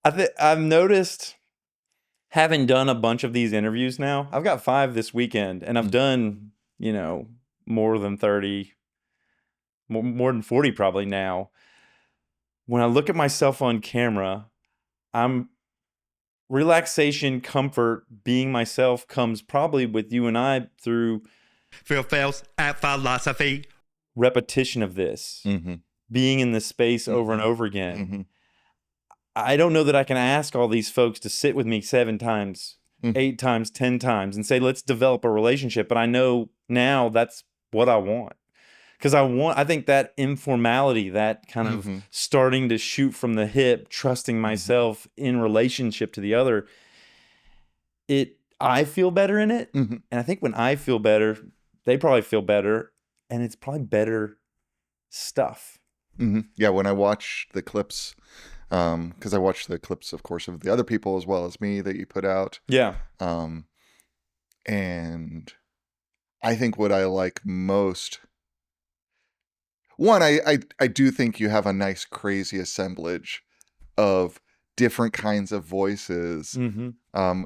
I've noticed, having done a bunch of these interviews now, I've got 5 this weekend, and I've done, more than 30, more than 40 probably now. When I look at myself on camera, I'm relaxation, comfort, being myself comes probably with you and I through Phails at philosophy. repetition of this, being in this space over and over again. I don't know that I can ask all these folks to sit with me 7 times, 8 times, 10 times and say, let's develop a relationship. But I know now that's what I want. Because I think that informality, that kind of starting to shoot from the hip, trusting myself in relationship to the other, I feel better in it. And I think when I feel better, they probably feel better. And it's probably better stuff. Yeah, when I watch the clips, because I watch the clips, of course, of the other people as well as me that you put out. Yeah. And I think what I like most, one, I do think you have a nice, crazy assemblage of different kinds of voices,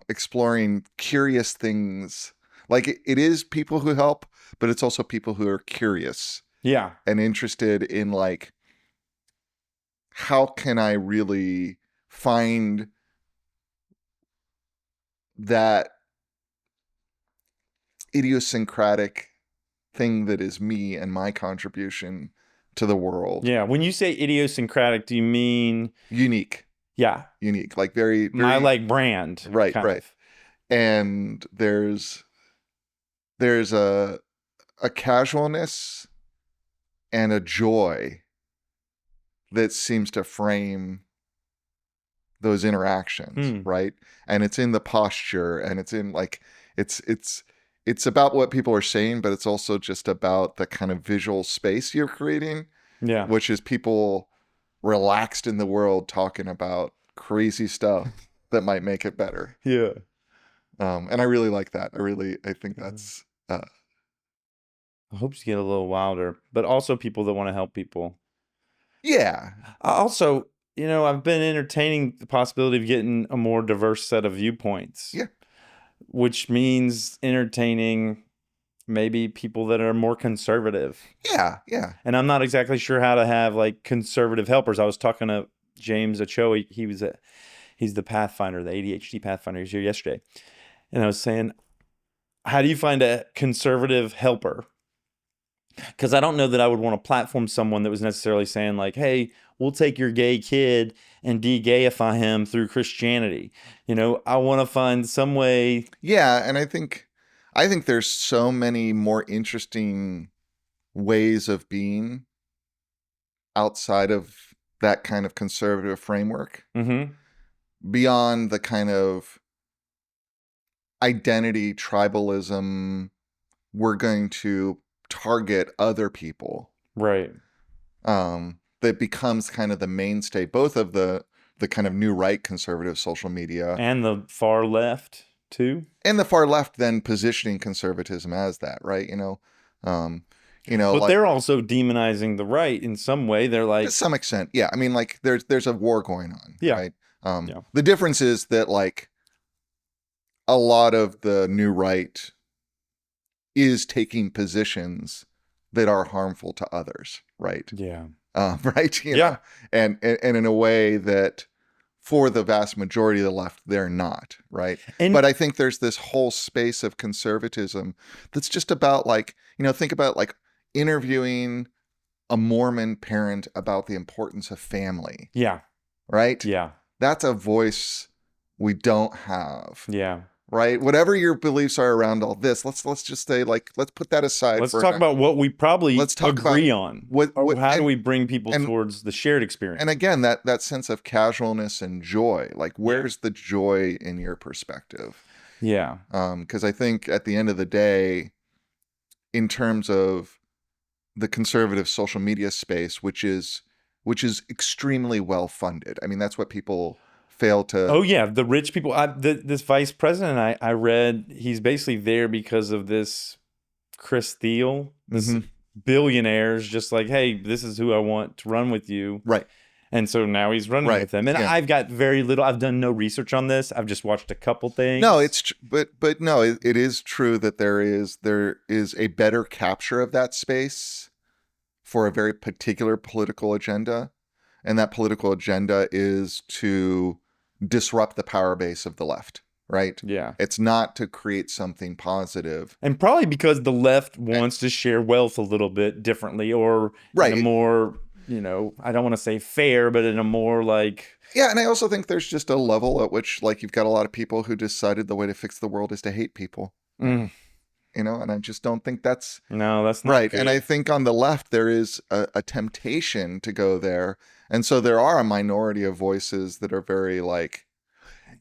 exploring curious things. Like it is people who help, but it's also people who are curious. Yeah. And interested in like, how can I really find that idiosyncratic thing that is me and my contribution to the world. Yeah. When you say idiosyncratic, do you mean unique? Yeah. Unique. Like very my like brand. Right, right. Of. And there's a casualness and a joy that seems to frame those interactions, right? And it's in the posture, and it's in like it's about what people are saying, but it's also just about the kind of visual space you're creating. Yeah. Which is people relaxed in the world talking about crazy stuff that might make it better. Yeah. And I really like that. I think that's I hope you get a little wilder, but also people that want to help people. Yeah. Also, I've been entertaining the possibility of getting a more diverse set of viewpoints. Yeah. Which means entertaining maybe people that are more conservative. Yeah, yeah. And I'm not exactly sure how to have like conservative helpers. I was talking to James Ochoa. He's the Pathfinder, the ADHD Pathfinder. He was here yesterday. And I was saying, how do you find a conservative helper? Because I don't know that I would want to platform someone that was necessarily saying like, hey, we'll take your gay kid and de-gayify him through Christianity. I want to find some way. Yeah, and I think there's so many more interesting ways of being outside of that kind of conservative framework. Beyond the kind of identity tribalism, we're going to target other people. Right. That becomes kind of the mainstay, both of the kind of new right conservative social media. And the far left, too. And the far left then positioning conservatism as that, right? But like, they're also demonizing the right in some way. They're like, to some extent, yeah. I mean, like there's a war going on, yeah. Right? Yeah. The difference is that like a lot of the new right is taking positions that are harmful to others, right? Yeah. Right. Yeah. And in a way that for the vast majority of the left, they're not, right? But I think there's this whole space of conservatism that's just about like, think about like interviewing a Mormon parent about the importance of family. Yeah. Right? Yeah. That's a voice we don't have. Yeah. Right? Whatever your beliefs are around all this, let's just say like, let's put that aside. Let's talk about what we probably agree on. How do we bring people towards the shared experience? And again, that sense of casualness and joy, like where's the joy in your perspective? Yeah. Because I think at the end of the day, in terms of the conservative social media space, which is extremely well funded. I mean, that's what people fail to. Oh yeah, the rich people. This vice president I read, he's basically there because of this Chris Thiel, this billionaires just like, hey, this is who I want to run with you. Right. And so now he's running Right, with them. And yeah. I've got very little, I've done no research on this. I've just watched a couple things. No, but no, it is true that there is a better capture of that space for a very particular political agenda, and that political agenda is to disrupt the power base of the left, right? Yeah. It's not to create something positive. And probably because the left wants to share wealth a little bit differently, or in a Right. more, I don't want to say fair, but in a more like, Yeah, and I also think there's just a level at which, like, you've got a lot of people who decided the way to fix the world is to hate people. mm, And I just don't think that's no, that's not right. good. And I think on the left, there is a temptation to go there. And so there are a minority of voices that are very like,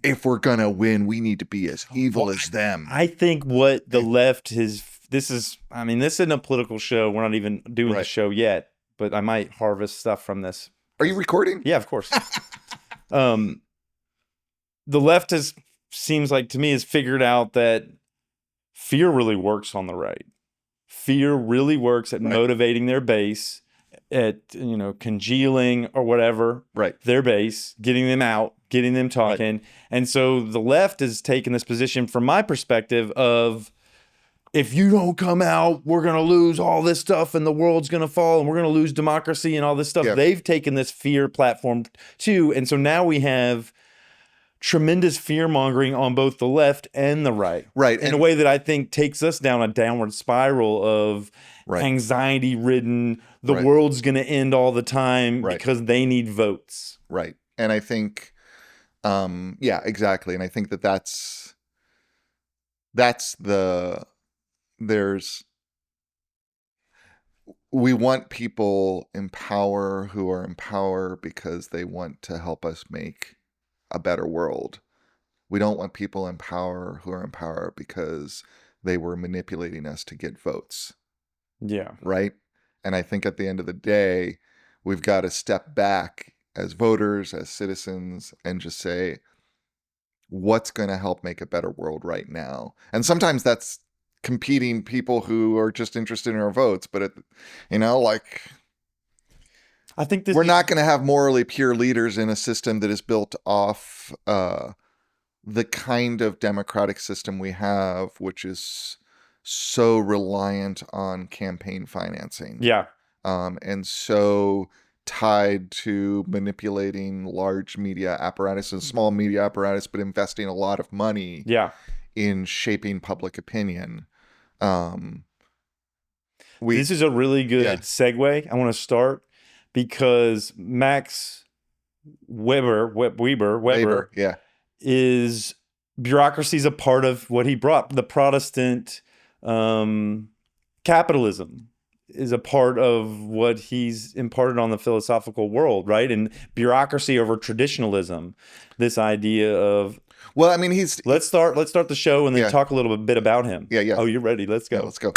if we're going to win, we need to be as evil as them. I think what the left is, this isn't a political show. We're not even doing the Right. show yet, but I might harvest stuff from this. Are you recording? Yeah, of course. The left seems like to me has figured out that fear really works on the right. Fear really works at Right. motivating their base, at congealing or whatever Right. their base, getting them out, getting them talking. And so the left has taken this position, from my perspective, of if you don't come out, we're going to lose all this stuff and the world's going to fall and we're going to lose democracy and all this stuff. Yeah. They've taken this fear platform too. And so now we have tremendous fear mongering on both the left and the right. Right. In a way that I think takes us down a downward spiral of Right. anxiety ridden. The Right. world's going to end all the time Right. because they need votes. Right. And I think, yeah, exactly. And I think that's we want people in power who are in power because they want to help us make a better world. We don't want people in power who are in power because they were manipulating us to get votes. Yeah. Right. And I think at the end of the day, we've got to step back as voters, as citizens, and just say, what's going to help make a better world right now? And sometimes that's competing people who are just interested in our votes. But, I think this we're not going to have morally pure leaders in a system that is built off the kind of democratic system we have, which is so reliant on campaign financing. Yeah. And so tied to manipulating large media apparatus and small media apparatus, but investing a lot of money Yeah. in shaping public opinion. This is a really good Yeah. segue. I want to start because Max Weber yeah, is bureaucracy is a part of what he brought. The Protestant capitalism is a part of what he's imparted on the philosophical world, right? And bureaucracy over traditionalism. This idea of well, I mean, let's start the show and then Yeah. talk a little bit about him. Yeah. Oh, you're ready. Let's go. yeah, let's go.